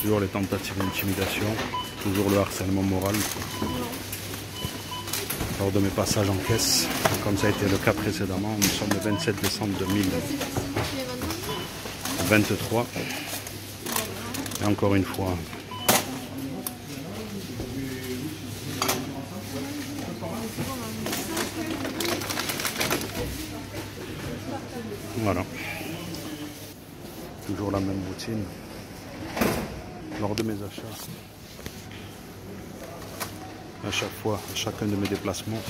Toujours les tentatives d'intimidation, toujours le harcèlement moral. Lors de mes passages en caisse, comme ça a été le cas précédemment, nous sommes le 27 décembre 2023. Et encore une fois, voilà. Toujours la même routine. Lors de mes achats, à chaque fois, à chacun de mes déplacements,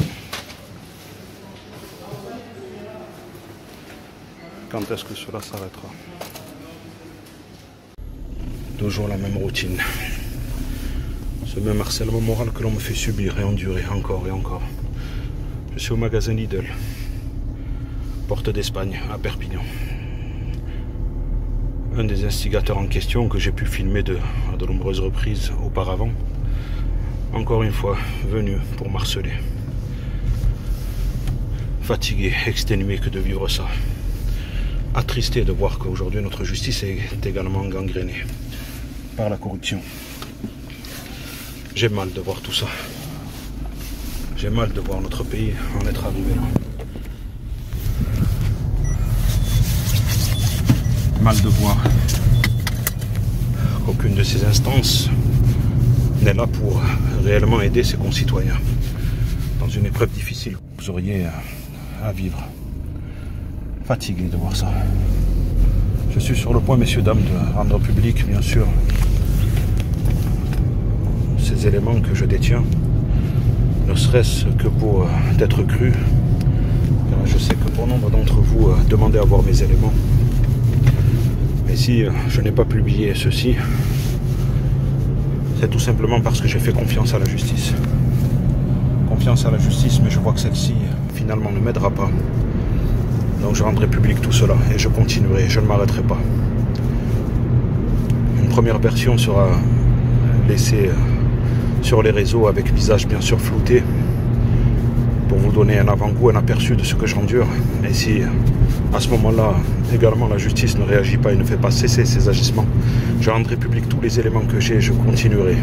quand est-ce que cela s'arrêtera? Toujours la même routine. Ce même harcèlement moral que l'on me fait subir et endurer encore et encore. Je suis au magasin Lidl, porte d'Espagne, à Perpignan. Un des instigateurs en question que j'ai pu filmer à de nombreuses reprises auparavant, encore une fois venu pour m'harceler. Fatigué, exténué que de vivre ça. Attristé de voir qu'aujourd'hui notre justice est également gangrénée par la corruption. J'ai mal de voir tout ça. J'ai mal de voir notre pays en être arrivé là. Mal de voir qu'aucune de ces instances n'est là pour réellement aider ses concitoyens dans une épreuve difficile que vous auriez à vivre. Fatigué de voir ça. Je suis sur le point, messieurs, dames, de rendre public, bien sûr, ces éléments que je détiens, ne serait-ce que pour être cru, car je sais que pour nombre d'entre vous demandez à voir mes éléments. Et si je n'ai pas publié ceci, c'est tout simplement parce que j'ai fait confiance à la justice. Confiance à la justice, mais je vois que celle-ci, finalement, ne m'aidera pas. Donc je rendrai public tout cela et je continuerai, je ne m'arrêterai pas. Une première version sera laissée sur les réseaux avec visage bien sûr flouté pour vous donner un avant-goût, un aperçu de ce que j'endure. Et si à ce moment-là également la justice ne réagit pas et ne fait pas cesser ses agissements, je rendrai public tous les éléments que j'ai et je continuerai.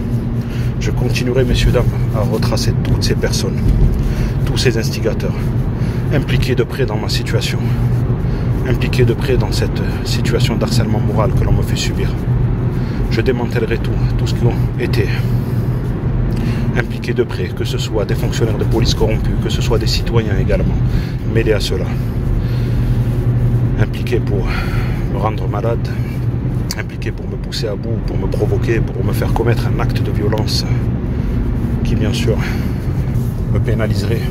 Je continuerai, messieurs, dames, à retracer toutes ces personnes, tous ces instigateurs, impliqués de près dans ma situation, impliqués de près dans cette situation d'harcèlement moral que l'on me fait subir. Je démantèlerai tout ce qui a été impliqués de près, que ce soit des fonctionnaires de police corrompus, que ce soit des citoyens également, mêlés à cela, impliqués pour me rendre malade, impliqués pour me pousser à bout, pour me provoquer, pour me faire commettre un acte de violence qui bien sûr me pénaliserait,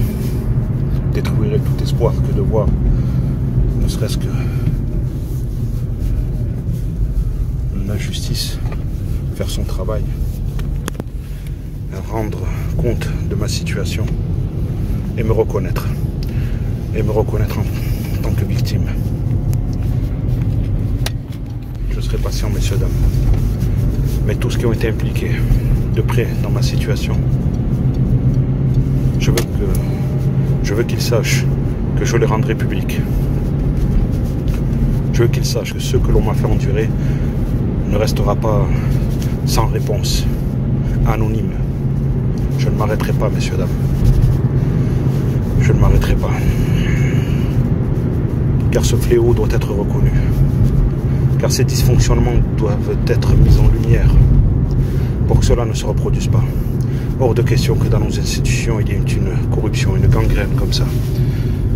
détruirait tout espoir que de voir, ne serait-ce que la justice faire son travail, rendre compte de ma situation et me reconnaître en tant que victime. Je serai patient, messieurs, dames, mais tous ceux qui ont été impliqués de près dans ma situation, je veux qu'ils sachent que je les rendrai publics. Je veux qu'ils sachent que ce que l'on m'a fait endurer ne restera pas sans réponse, anonyme. Je ne m'arrêterai pas, messieurs, dames. Je ne m'arrêterai pas. Car ce fléau doit être reconnu. Car ces dysfonctionnements doivent être mis en lumière pour que cela ne se reproduise pas. Hors de question que dans nos institutions, il y ait une corruption, une gangrène comme ça,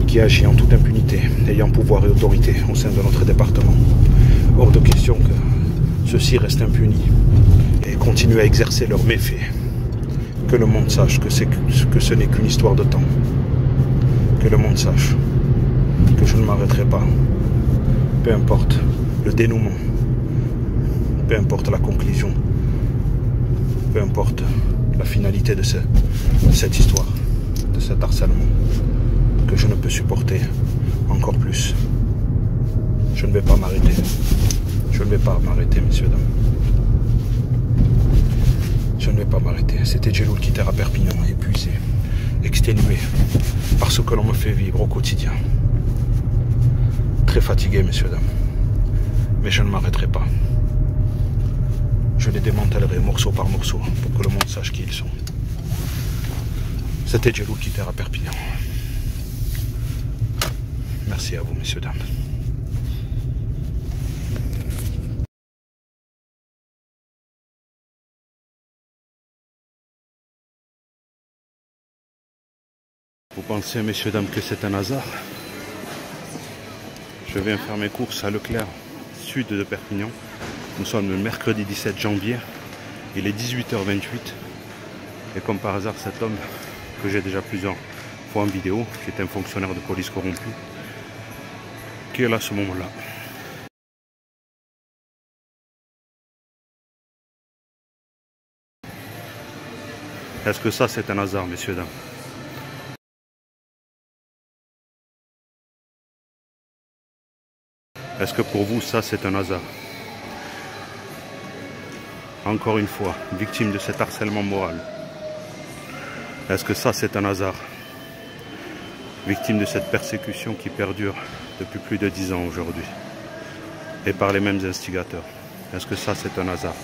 qui agit en toute impunité, ayant pouvoir et autorité au sein de notre département. Hors de question que ceux-ci restent impunis et continuent à exercer leurs méfaits. Que le monde sache que ce n'est qu'une histoire de temps. Que le monde sache que je ne m'arrêterai pas. Peu importe le dénouement, peu importe la conclusion, peu importe la finalité de cette histoire, de cet harcèlement que je ne peux supporter encore plus. Je ne vais pas m'arrêter. Je ne vais pas m'arrêter, messieurs, dames. Je ne vais pas m'arrêter. C'était Djeloul Kiter à Perpignan, épuisé, exténué par ce que l'on me fait vivre au quotidien. Très fatigué, messieurs, dames. Mais je ne m'arrêterai pas. je les démantèlerai morceau par morceau pour que le monde sache qui ils sont. C'était Djelou Kitter à Perpignan. Merci à vous, messieurs, dames. Vous pensez, messieurs, dames, que c'est un hasard? Je viens faire mes courses à Leclerc, sud de Perpignan. Nous sommes le mercredi 17 janvier. Il est 18h28. Et comme par hasard, cet homme que j'ai déjà plusieurs fois en vidéo, qui est un fonctionnaire de police corrompu, qui est là à ce moment-là. Est-ce que ça, c'est un hasard, messieurs, dames? Est-ce que pour vous, ça, c'est un hasard? Encore une fois, victime de cet harcèlement moral. Est-ce que ça, c'est un hasard? Victime de cette persécution qui perdure depuis plus de 10 ans aujourd'hui. Et par les mêmes instigateurs. Est-ce que ça, c'est un hasard?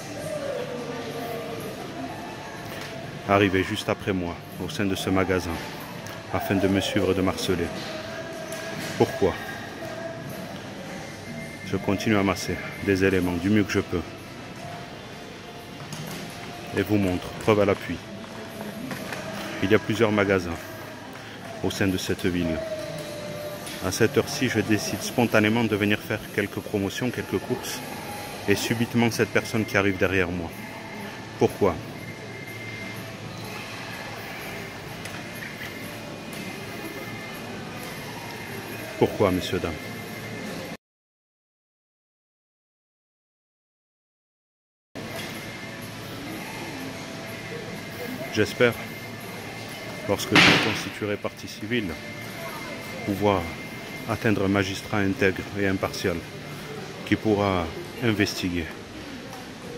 Arrivé juste après moi, au sein de ce magasin, afin de me suivre et de m'harceler. Pourquoi? Je continue à amasser des éléments du mieux que je peux. Et vous montre, preuve à l'appui. Il y a plusieurs magasins au sein de cette ville. À cette heure-ci, je décide spontanément de venir faire quelques promotions, quelques courses. Et subitement, cette personne qui arrive derrière moi. Pourquoi? Pourquoi, messieurs, dames? J'espère, lorsque je me constituerai partie civile, pouvoir atteindre un magistrat intègre et impartial qui pourra investiguer,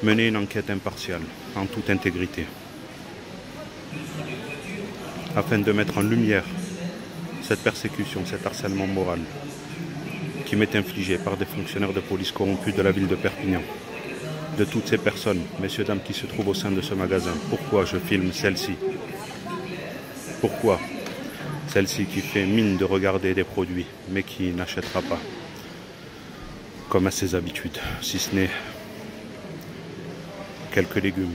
mener une enquête impartiale, en toute intégrité, afin de mettre en lumière cette persécution, cet harcèlement moral qui m'est infligé par des fonctionnaires de police corrompus de la ville de Perpignan. De toutes ces personnes, messieurs, dames, qui se trouvent au sein de ce magasin. Pourquoi je filme celle-ci? Pourquoi celle-ci qui fait mine de regarder des produits, mais qui n'achètera pas, comme à ses habitudes, si ce n'est quelques légumes.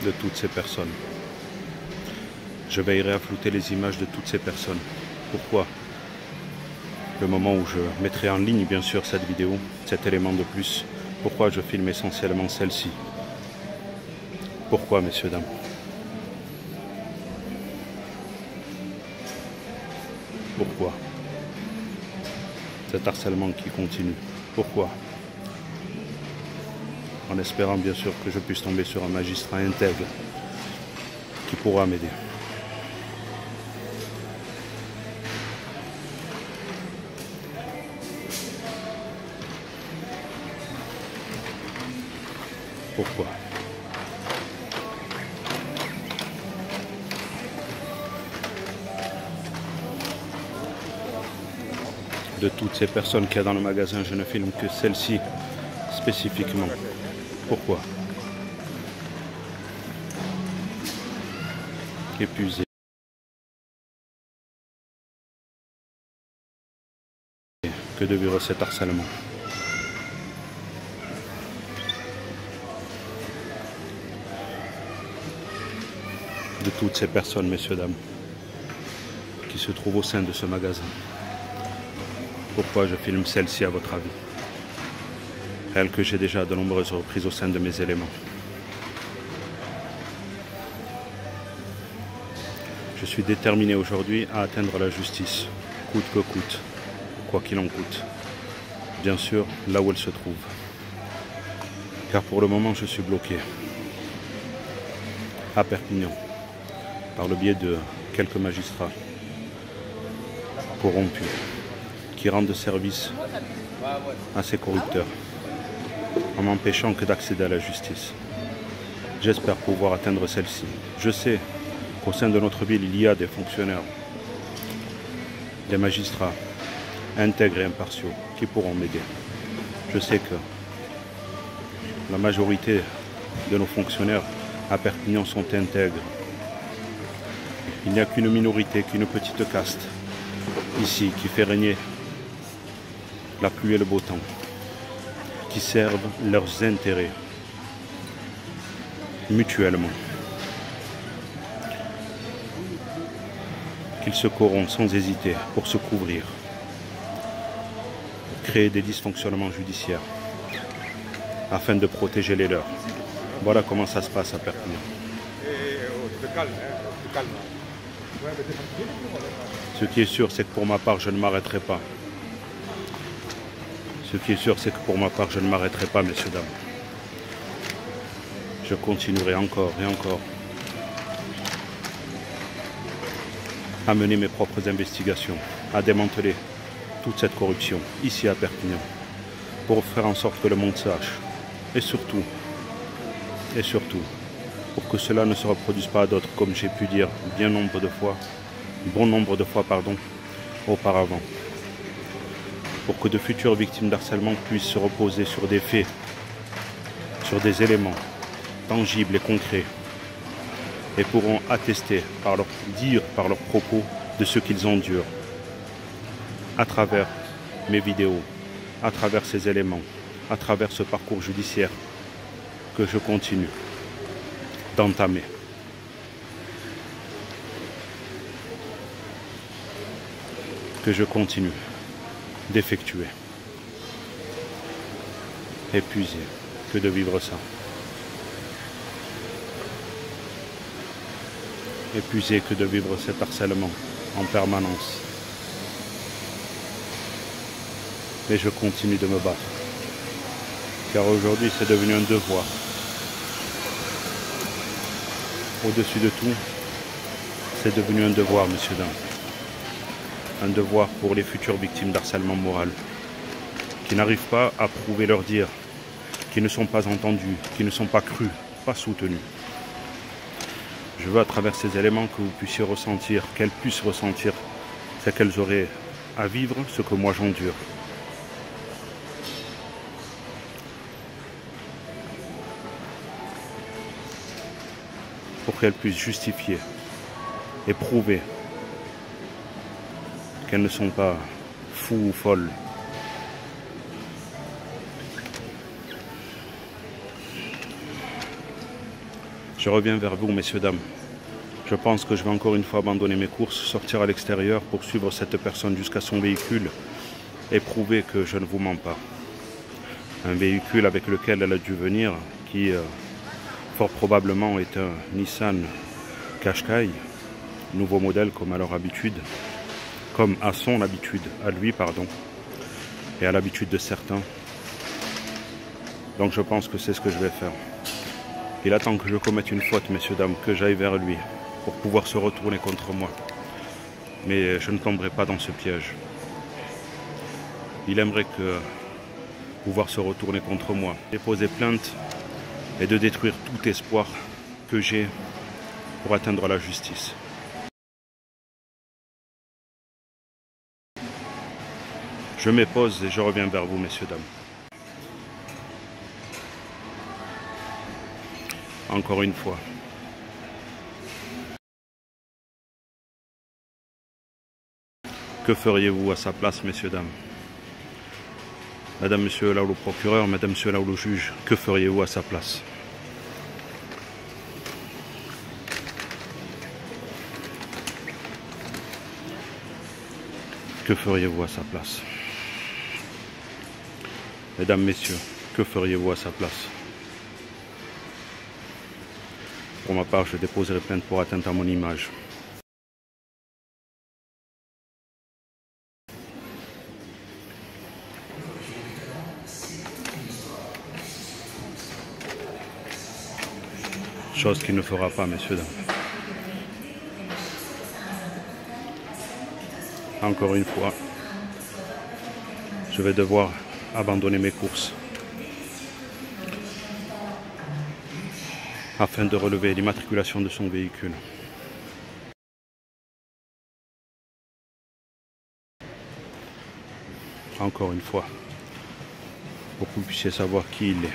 De toutes ces personnes. Je veillerai à flouter les images de toutes ces personnes. Pourquoi? Le moment où je mettrai en ligne, bien sûr, cette vidéo, cet élément de plus, pourquoi je filme essentiellement celle-ci? Pourquoi, messieurs, dames? Pourquoi? Cet harcèlement qui continue. Pourquoi? En espérant, bien sûr, que je puisse tomber sur un magistrat intègre qui pourra m'aider. Pourquoi? De toutes ces personnes qu'il y a dans le magasin, je ne filme que celle-ci spécifiquement. Pourquoi? Épuisé. Que de vivre cet harcèlement. De toutes ces personnes, messieurs, dames, qui se trouvent au sein de ce magasin. Pourquoi je filme celle-ci, à votre avis? Elle que j'ai déjà à de nombreuses reprises au sein de mes éléments. Je suis déterminé aujourd'hui à atteindre la justice, coûte que coûte, quoi qu'il en coûte. Bien sûr, là où elle se trouve. Car pour le moment, je suis bloqué à Perpignan, par le biais de quelques magistrats corrompus qui rendent service à ces corrupteurs en m'empêchant que d'accéder à la justice. J'espère pouvoir atteindre celle-ci. Je sais qu'au sein de notre ville, il y a des fonctionnaires des magistrats intègres et impartiaux qui pourront m'aider. Je sais que la majorité de nos fonctionnaires à Perpignan sont intègres. Il n'y a qu'une minorité, qu'une petite caste ici qui fait régner la pluie et le beau temps, qui servent leurs intérêts mutuellement, qu'ils se corrompent sans hésiter pour se couvrir, créer des dysfonctionnements judiciaires afin de protéger les leurs. Voilà comment ça se passe à Perpignan. Ce qui est sûr, c'est que pour ma part, je ne m'arrêterai pas. Ce qui est sûr, c'est que pour ma part, je ne m'arrêterai pas, messieurs, dames. Je continuerai encore et encore à mener mes propres investigations, à démanteler toute cette corruption ici à Perpignan, pour faire en sorte que le monde sache, et surtout, pour que cela ne se reproduise pas à d'autres, comme j'ai pu dire bon nombre de fois, auparavant. Pour que de futures victimes d'harcèlement puissent se reposer sur des faits, sur des éléments tangibles et concrets, et pourront attester par leurs propos de ce qu'ils endurent, à travers mes vidéos, à travers ces éléments, à travers ce parcours judiciaire que je continue d'entamer. Que je continue d'effectuer. Épuisé que de vivre ça. Épuisé que de vivre cet harcèlement en permanence. Mais je continue de me battre. Car aujourd'hui, c'est devenu un devoir. Au-dessus de tout, c'est devenu un devoir, messieurs, dames. Un devoir pour les futures victimes d'harcèlement moral, qui n'arrivent pas à prouver leur dire, qui ne sont pas entendus, qui ne sont pas crus, pas soutenus. Je veux à travers ces éléments que vous puissiez ressentir, qu'elles puissent ressentir ce qu'elles auraient à vivre, ce que moi j'endure. Pour qu'elles puissent justifier et prouver qu'elles ne sont pas fous ou folles. Je reviens vers vous, messieurs, dames. Je pense que je vais encore une fois abandonner mes courses, sortir à l'extérieur pour suivre cette personne jusqu'à son véhicule et prouver que je ne vous mens pas. Un véhicule avec lequel elle a dû venir, qui fort probablement est un Nissan Qashqai, nouveau modèle comme à leur habitude, comme à son habitude, à lui, pardon, et à l'habitude de certains. Donc je pense que c'est ce que je vais faire. Il attend que je commette une faute, messieurs, dames, que j'aille vers lui pour pouvoir se retourner contre moi. Mais je ne tomberai pas dans ce piège. Il aimerait pouvoir se retourner contre moi, déposer plainte et de détruire tout espoir que j'ai pour atteindre la justice. Je m'épose et je reviens vers vous, messieurs, dames. Encore une fois. Que feriez-vous à sa place, messieurs, dames? Madame, monsieur, là où le procureur, madame, monsieur, là où le juge, que feriez-vous à sa place? Que feriez-vous à sa place? Mesdames, messieurs, que feriez-vous à sa place? Pour ma part, je déposerai plainte pour atteinte à mon image. Chose qu'il ne fera pas, messieurs, dames. Encore une fois, je vais devoir abandonner mes courses afin de relever l'immatriculation de son véhicule. encore une fois, pour que vous puissiez savoir qui il est.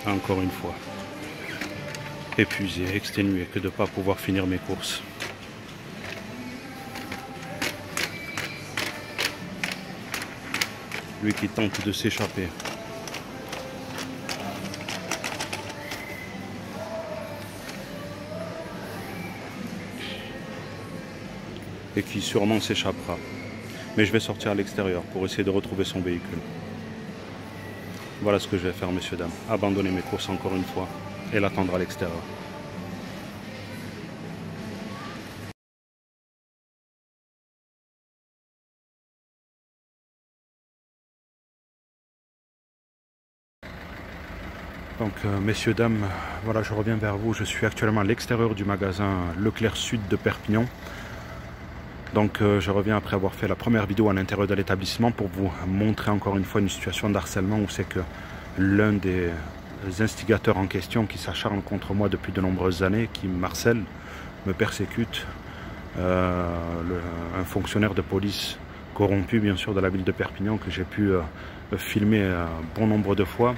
Encore une fois, épuisé, exténué que de ne pas pouvoir finir mes courses. Lui qui tente de s'échapper. Et qui sûrement s'échappera. Mais je vais sortir à l'extérieur pour essayer de retrouver son véhicule. Voilà ce que je vais faire, messieurs, dames. Abandonner mes courses encore une fois et l'attendre à l'extérieur. Donc, messieurs, dames, voilà, je reviens vers vous. Je suis actuellement à l'extérieur du magasin Leclerc Sud de Perpignan. Donc, je reviens après avoir fait la première vidéo à l'intérieur de l'établissement pour vous montrer encore une fois une situation d'harcèlement où c'est que l'un des instigateurs en question qui s'acharne contre moi depuis de nombreuses années, qui m'harcèle, me persécute, un fonctionnaire de police corrompu bien sûr de la ville de Perpignan que j'ai pu filmer bon nombre de fois.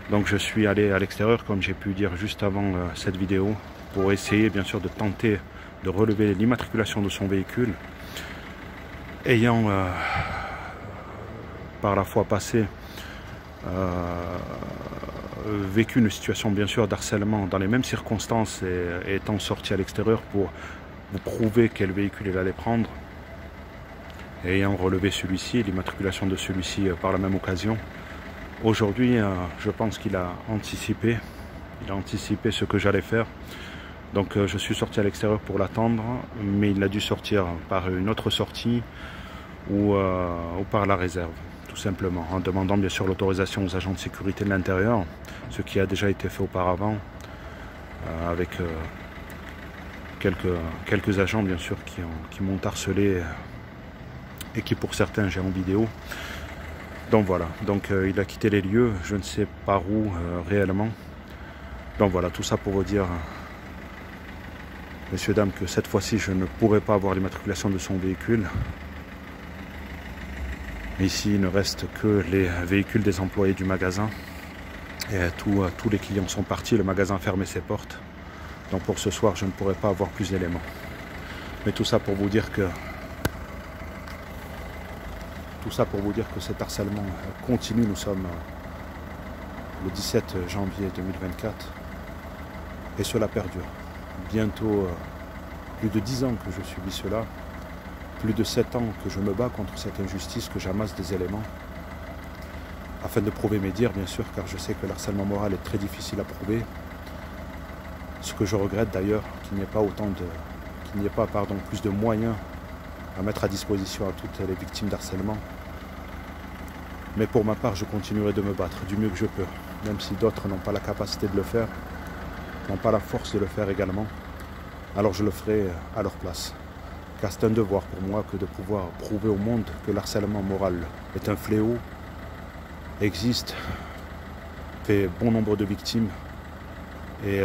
Donc je suis allé à l'extérieur, comme j'ai pu dire juste avant cette vidéo, pour essayer bien sûr de tenter de relever l'immatriculation de son véhicule, ayant par la fois passée vécu une situation bien sûr d'harcèlement dans les mêmes circonstances et étant sorti à l'extérieur pour vous prouver quel véhicule il allait prendre, et ayant relevé celui-ci, l'immatriculation de celui-ci par la même occasion. Aujourd'hui, je pense qu'il a anticipé ce que j'allais faire. Donc je suis sorti à l'extérieur pour l'attendre, mais il a dû sortir par une autre sortie ou par la réserve, tout simplement, en demandant bien sûr l'autorisation aux agents de sécurité de l'intérieur, ce qui a déjà été fait auparavant, avec quelques agents bien sûr qui m'ont harcelé et qui pour certains j'ai en vidéo. Donc voilà, donc il a quitté les lieux, je ne sais par où réellement. Donc voilà, tout ça pour vous dire, messieurs, dames, que cette fois-ci je ne pourrai pas avoir l'immatriculation de son véhicule. Ici il ne reste que les véhicules des employés du magasin. Et tous les clients sont partis, le magasin a fermé ses portes. Donc pour ce soir je ne pourrai pas avoir plus d'éléments. Mais tout ça pour vous dire que cet harcèlement continue. Nous sommes le 17 janvier 2024 et cela perdure. Bientôt plus de 10 ans que je subis cela, plus de 7 ans que je me bats contre cette injustice, que j'amasse des éléments afin de prouver mes dires, bien sûr, car je sais que le harcèlement moral est très difficile à prouver. Ce que je regrette d'ailleurs, qu'il n'y ait pas plus de moyens à mettre à disposition à toutes les victimes d'harcèlement. Mais pour ma part, je continuerai de me battre du mieux que je peux, même si d'autres n'ont pas la capacité de le faire, n'ont pas la force de le faire également. Alors je le ferai à leur place. Car c'est un devoir pour moi que de pouvoir prouver au monde que le harcèlement moral est un fléau, existe, fait bon nombre de victimes, et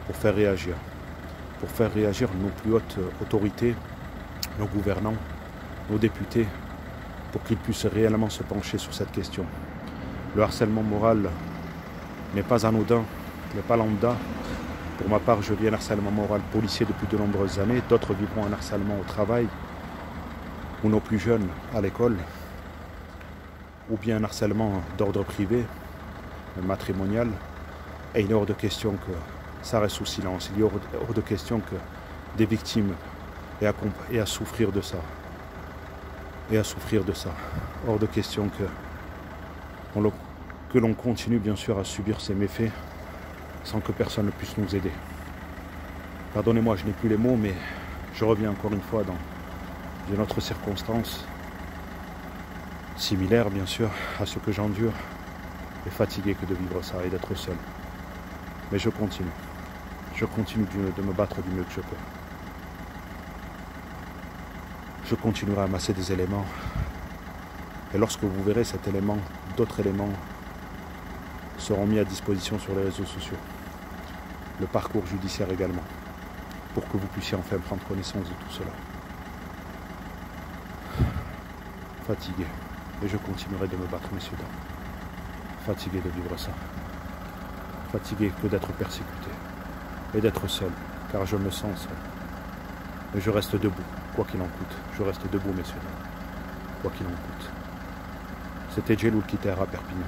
pour faire réagir nos plus hautes autorités, nos gouvernants, nos députés, pour qu'ils puissent réellement se pencher sur cette question. Le harcèlement moral n'est pas anodin, n'est pas lambda. Pour ma part, je vis un harcèlement moral policier depuis de nombreuses années. D'autres vivront un harcèlement au travail, ou nos plus jeunes à l'école, ou bien un harcèlement d'ordre privé, matrimonial. Et il est hors de question que ça reste sous silence. Il est hors de question que des victimes aient à souffrir de ça. Hors de question que l'on continue bien sûr à subir ces méfaits sans que personne ne puisse nous aider. Pardonnez-moi, je n'ai plus les mots, mais je reviens encore une fois dans une autre circonstance similaire bien sûr à ce que j'endure, et fatigué que de vivre ça et d'être seul. Mais je continue de me battre du mieux que je peux. Je continuerai à amasser des éléments, et lorsque vous verrez cet élément, d'autres éléments seront mis à disposition sur les réseaux sociaux. Le parcours judiciaire également, pour que vous puissiez enfin prendre connaissance de tout cela. Fatigué, et je continuerai de me battre, messieurs, dames. Fatigué de vivre ça. Fatigué que d'être persécuté et d'être seul, car je me sens seul. Mais je reste debout, quoi qu'il en coûte. Je reste debout, messieurs, dames, quoi qu'il en coûte. C'était Djeloul Kiter à Perpignan.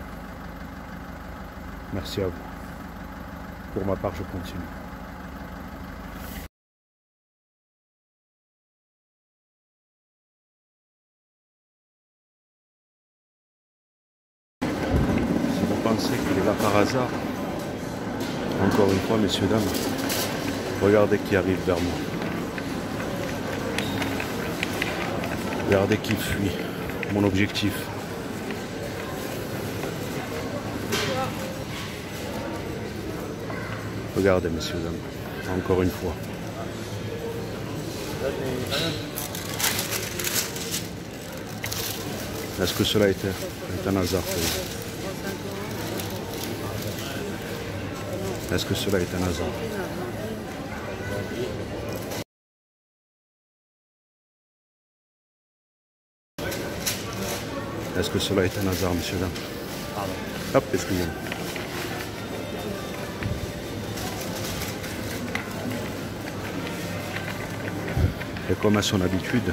Merci à vous. Pour ma part, je continue. Si vous pensez qu'il est là par hasard, encore une fois, messieurs, dames, regardez qui arrive vers moi. Regardez qui fuit mon objectif. Regardez, messieurs, dames, encore une fois. Est-ce que cela est un hasard pour vous? Est-ce que cela est un hasard? Est-ce que cela est un hasard, messieurs, dames? Hop, excusez-moi. Et comme à son habitude,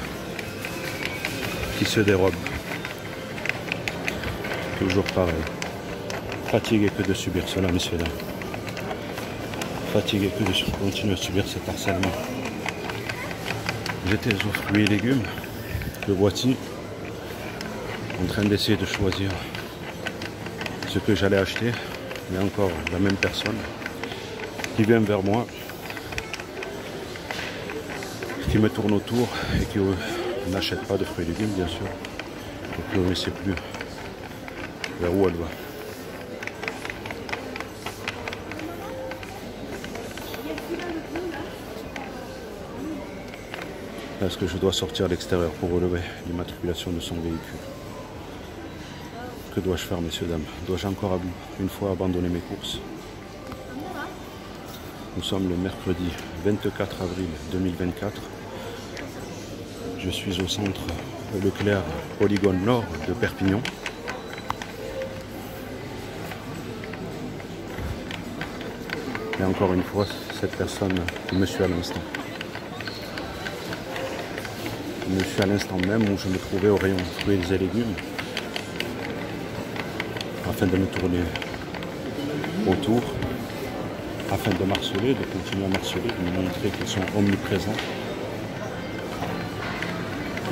qui se dérobe. Toujours pareil. Fatigué que de subir cela, messieurs, dames. Fatigué que de continuer à subir cet harcèlement. J'étais aux fruits et légumes. Le voici. En train d'essayer de choisir ce que j'allais acheter. Il y a encore la même personne qui vient vers moi, qui me tourne autour et qui n'achète pas de fruits et légumes, bien sûr, et qui ne sait plus vers où elle va. Est-ce que je dois sortir à l'extérieur pour relever l'immatriculation de son véhicule? Que dois-je faire, messieurs, dames? Dois-je encore une fois abandonner mes courses? Nous sommes le mercredi 24 avril 2024. Je suis au centre Leclerc Polygone Nord de Perpignan. Et encore une fois, cette personne qui me suit à l'instant. Je me suis à l'instant même où je me trouvais au rayon fruits et légumes, afin de me tourner autour, afin de m'harceler, de continuer à m'harceler, de me montrer qu'ils sont omniprésents.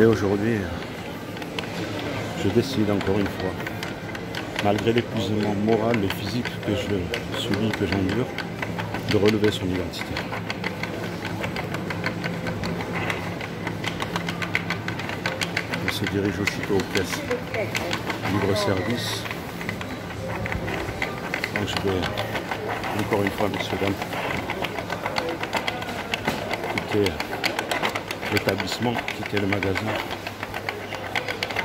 Et aujourd'hui, je décide encore une fois, malgré l'épuisement moral et physique que je subis, que j'endure, de relever son identité. Je se dirige aussitôt aux caisses libre-service. Donc je vais encore une fois, messieurs, dames, quitter l'établissement, quitter le magasin,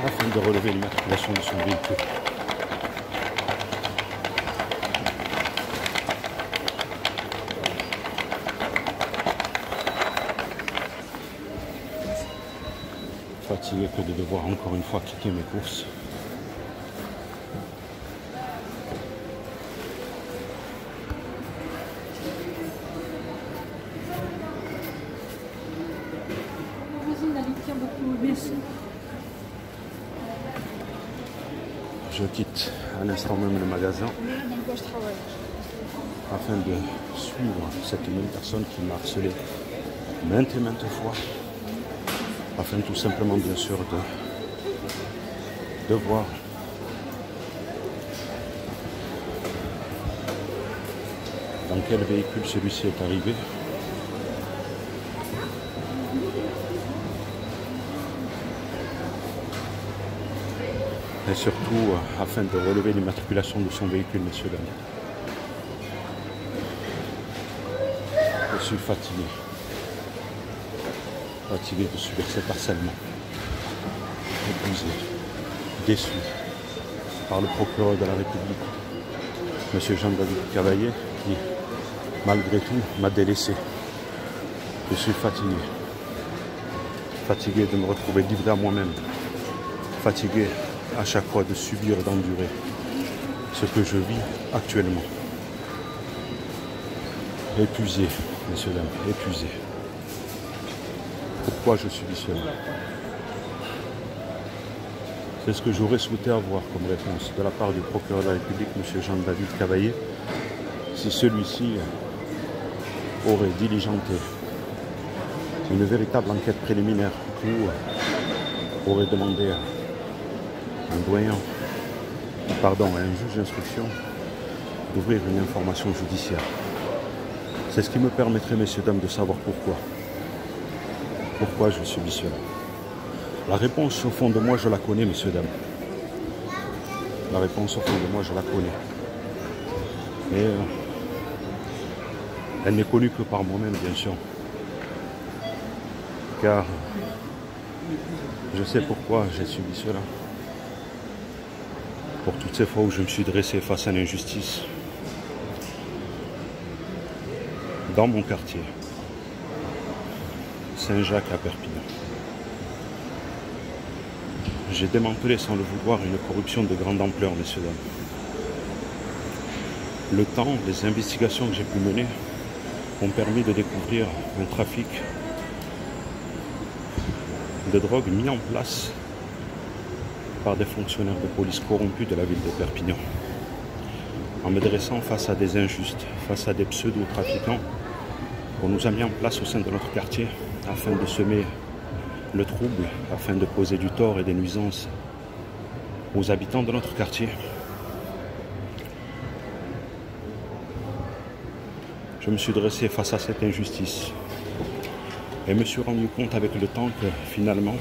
afin de relever l'immatriculation de son véhicule. Fatigué que de devoir encore une fois quitter mes courses. Je quitte à l'instant même le magasin afin de suivre cette même personne qui m'a harcelé maintes et maintes fois, afin tout simplement bien sûr de voir dans quel véhicule celui-ci est arrivé. Et surtout afin de relever l'immatriculation de son véhicule, messieurs, dames. Je suis fatigué. Fatigué de subir cet harcèlement. Épuisé, déçu par le procureur de la République Monsieur Jean-David Cavaillé, qui, malgré tout, m'a délaissé. Je suis fatigué. Fatigué de me retrouver livré à moi-même. Fatigué à chaque fois de subir et d'endurer ce que je vis actuellement. Épuisé, messieurs, dames, épuisé. Pourquoi je subis cela? C'est ce que j'aurais souhaité avoir comme réponse de la part du procureur de la République, M. Jean-David Cavaillé, si celui-ci aurait diligenté une véritable enquête préliminaire ou aurait demandé à un doyen, à un juge d'instruction d'ouvrir une information judiciaire. C'est ce qui me permettrait, messieurs, dames, de savoir pourquoi. Pourquoi je subis cela. La réponse au fond de moi, je la connais, messieurs, dames. La réponse au fond de moi, je la connais. Mais elle n'est connue que par moi-même, bien sûr. Car je sais pourquoi j'ai subi cela. Pour toutes ces fois où je me suis dressé face à l'injustice. Dans mon quartier, Saint-Jacques à Perpignan. J'ai démantelé sans le vouloir une corruption de grande ampleur, messieurs, dames. Le temps, les investigations que j'ai pu mener ont permis de découvrir un trafic de drogue mis en place par des fonctionnaires de police corrompus de la ville de Perpignan. En me dressant face à des injustes, face à des pseudo-trafiquants qu'on nous a mis en place au sein de notre quartier afin de semer le trouble, afin de causer du tort et des nuisances aux habitants de notre quartier. Je me suis dressé face à cette injustice et me suis rendu compte avec le temps que finalement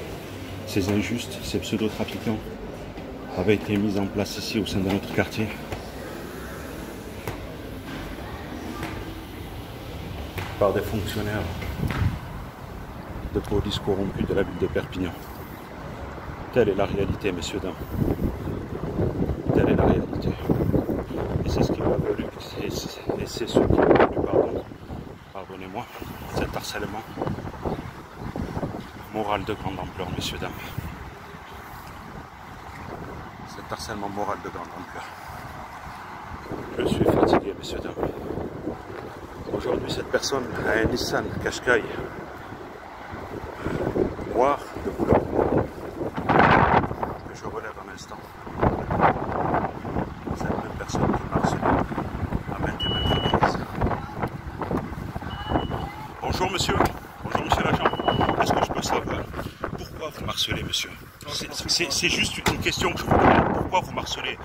ces injustes, ces pseudo-trafiquants avaient été mis en place ici au sein de notre quartier par des fonctionnaires de police corrompus de la ville de Perpignan. Telle est la réalité, messieurs, dames. Telle est la réalité. Et c'est ce qui m'a valu, et c'est ce qui m'a valu, pardonnez-moi, cet harcèlement moral de grande ampleur, messieurs, dames. Cet harcèlement moral de grande ampleur. Je suis fatigué, messieurs, dames. Aujourd'hui, cette personne a un Nissan Qashqai noir, de couleur noire, que je relève un instant. Cette même personne qui m'a harcelé à maintes et maintes reprises. Bonjour monsieur l'agent. Est-ce que je peux savoir pourquoi vous m'harcelez, monsieur? C'est juste une question que je vous demande. Pourquoi vous m'harcelez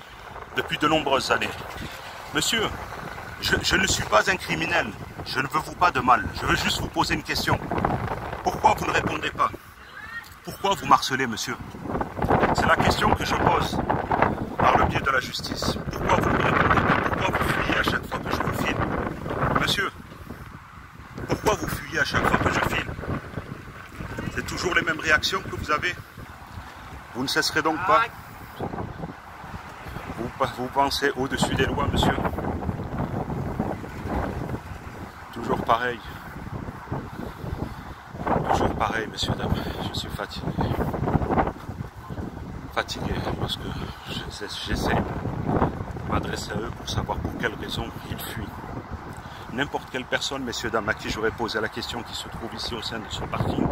depuis de nombreuses années? Monsieur, je ne suis pas un criminel. Je ne veux vous pas de mal. Je veux juste vous poser une question. Pourquoi vous ne répondez pas? Pourquoi vous m'harcelez, monsieur? C'est la question que je pose par le biais de la justice. Pourquoi vous ne me répondez pas? Pourquoi vous fuyez à chaque fois que je vous filme? Monsieur, pourquoi vous fuyez à chaque fois que je filme? C'est toujours les mêmes réactions que vous avez? Vous ne cesserez donc pas? Vous pensez au-dessus des lois, monsieur? Toujours pareil. Toujours pareil, messieurs, dames. Je suis fatigué. Fatigué parce que j'essaie de m'adresser à eux pour savoir pour quelles raisons ils fuient. N'importe quelle personne, messieurs, dames, à qui j'aurais posé la question qui se trouve ici au sein de ce parking,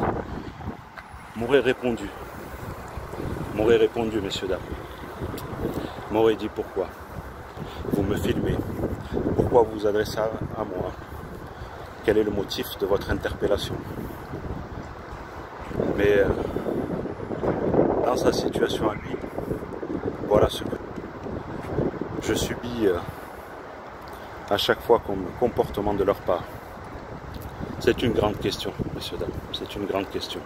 m'aurait répondu. M'aurait répondu, messieurs, dames. M'aurait dit pourquoi vous me filmez, pourquoi vous vous adressez à moi, quel est le motif de votre interpellation. Mais dans sa situation à lui, voilà ce que je subis à chaque fois comme comportement de leur part. C'est une grande question, messieurs, dames, c'est une grande question.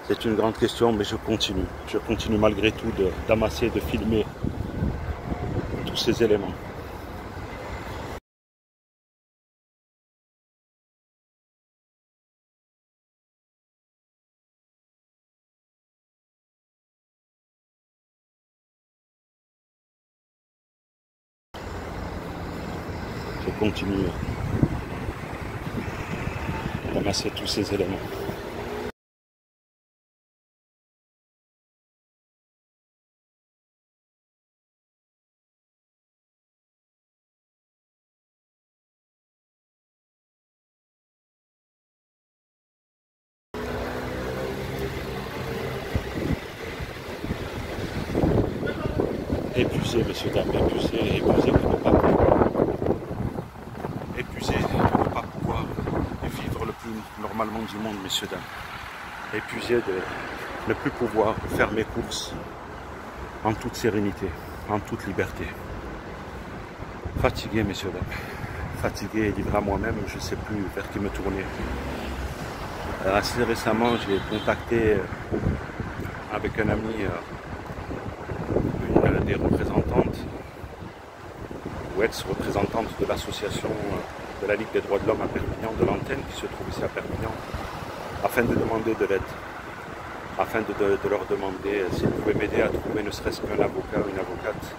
C'est une grande question, mais je continue. Je continue malgré tout d'amasser, de filmer tous ces éléments. continue d'amasser tous ces éléments. Épuisé, messieurs, dames, épuisé de ne pas pouvoir. Épuisé de ne pas pouvoir vivre le plus normalement du monde, messieurs, dames. Épuisé de ne plus pouvoir faire mes courses en toute sérénité, en toute liberté. Fatigué, messieurs, dames. Fatigué et livré à moi-même, je ne sais plus vers qui me tourner. Assez récemment, j'ai contacté avec un ami une des représentantes ou ex-représentante de l'association de la Ligue des droits de l'homme à Perpignan, de l'antenne qui se trouve ici à Perpignan, afin de demander de l'aide, afin de leur demander s'ils pouvaient m'aider à trouver ne serait-ce qu'un avocat ou une avocate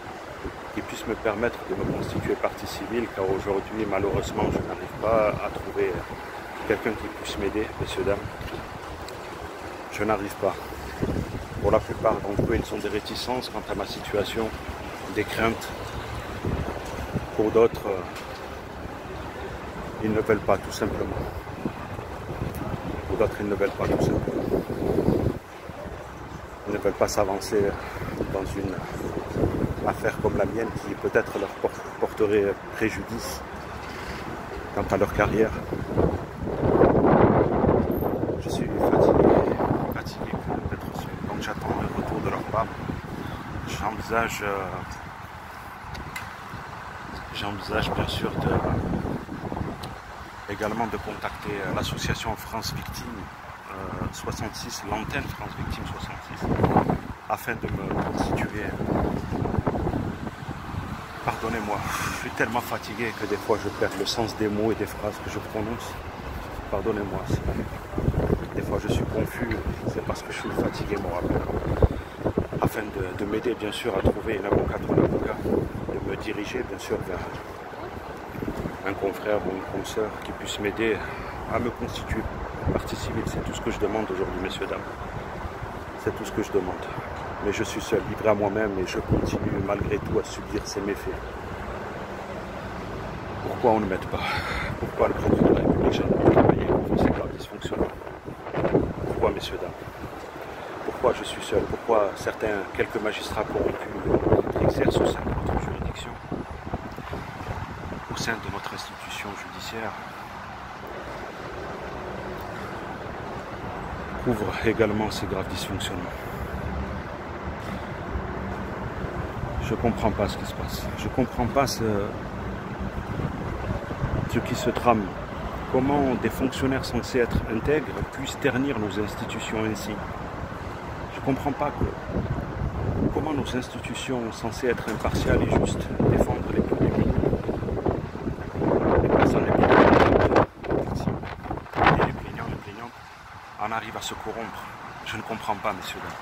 qui puisse me permettre de me constituer partie civile, car aujourd'hui, malheureusement, je n'arrive pas à trouver quelqu'un qui puisse m'aider, messieurs, dames. Je n'arrive pas. Pour la plupart d'entre eux, ils ont des réticences quant à ma situation, des craintes. Pour d'autres, ils ne veulent pas, tout simplement. Pour d'autres, ils ne veulent pas, tout simplement. Ils ne veulent pas s'avancer dans une affaire comme la mienne qui peut-être leur porterait préjudice quant à leur carrière. Je suis fatigué d'être seul. Donc j'attends le retour de leur part. J'envisage bien sûr également de contacter l'association France Victime 66, l'antenne France Victime 66, afin de me constituer. Pardonnez-moi, je suis tellement fatigué que des fois je perds le sens des mots et des phrases que je prononce. Pardonnez-moi, des fois je suis confus, c'est parce que je suis fatigué moralement. Afin de m'aider bien sûr à trouver une avocate ou un avocat, de me diriger bien sûr vers un confrère ou une consoeur qui puisse m'aider à me constituer partie civile. C'est tout ce que je demande aujourd'hui, messieurs, dames. C'est tout ce que je demande. Mais je suis seul, livré à moi-même, et je continue malgré tout à subir ces méfaits. Pourquoi on ne m'aide pas? Pourquoi le président de la République jamais travaillé contre ces graves dysfonctionnements? Pourquoi, messieurs, dames? Pourquoi je suis seul? Pourquoi quelques magistrats corrompus exercent au sein de notre juridiction, au sein de notre institution judiciaire, couvrent également ces graves dysfonctionnements? Je ne comprends pas ce qui se passe. Je ne comprends pas ce qui se trame. Comment des fonctionnaires censés être intègres puissent ternir nos institutions ainsi. Je ne comprends pas comment nos institutions censées être impartiales et justes, défendre les plus démunis, les personnes les plus victimes, et les plaignants, en arrivent à se corrompre. Je ne comprends pas, messieurs, dames.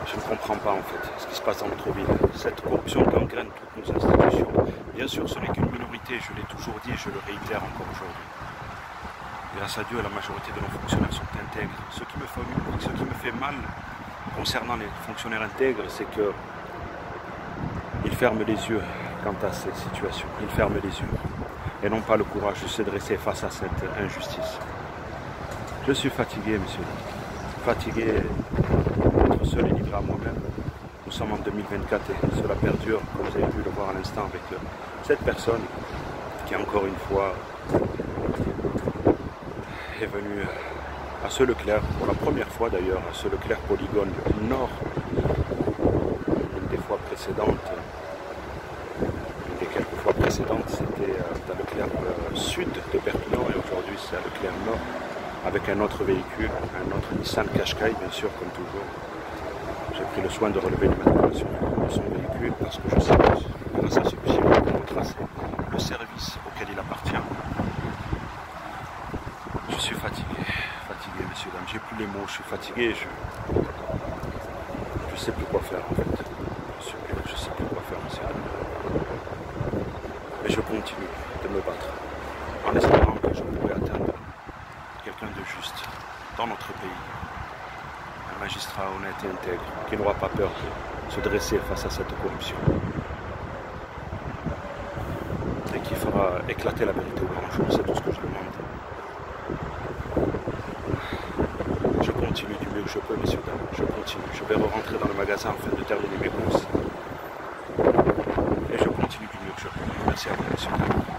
Je ne comprends pas en fait ce qui se passe dans notre ville. Cette corruption gangrène toutes nos institutions. Bien sûr, ce n'est qu'une minorité, je l'ai toujours dit et je le réitère encore aujourd'hui. Grâce à Dieu, la majorité de nos fonctionnaires sont intègres. Ce qui me fait mal concernant les fonctionnaires intègres, c'est qu'ils ferment les yeux quant à ces situations. Ils ferment les yeux et n'ont pas le courage de se dresser face à cette injustice. Je suis fatigué, messieurs. Fatigué d'être seul et livré à moi-même. Nous sommes en 2024 et cela perdure, comme vous avez pu le voir à l'instant, avec cette personne qui, encore une fois, est venue à ce Leclerc, pour la première fois d'ailleurs, à ce Leclerc Polygone Nord. Une des fois précédentes, une des quelques fois précédentes, c'était à Leclerc Sud de Perpignan, et aujourd'hui c'est à Leclerc Nord, avec un autre véhicule, un autre Nissan Qashqai, bien sûr, comme toujours. J'ai pris le soin de relever l'immatriculation de son véhicule parce que je sais que grâce à celui-ci, on peut retracer le service auquel il appartient. Je suis fatigué, messieurs, dames. J'ai plus les mots, je suis fatigué. Je sais plus quoi faire en fait. Je sais plus quoi faire, messieurs, dames. Mais je continue de me battre en espérant que je pourrai atteindre quelqu'un de juste dans notre pays. Un magistrat honnête et intègre qui n'aura pas peur de se dresser face à cette corruption. Et qui fera éclater la vérité au grand jour, c'est tout ce que je demande. Je continue du mieux que je peux, messieurs, dames. Je continue. Je vais rentrer dans le magasin afin de terminer mes courses. Et je continue du mieux que je peux. Merci à vous, messieurs, dames.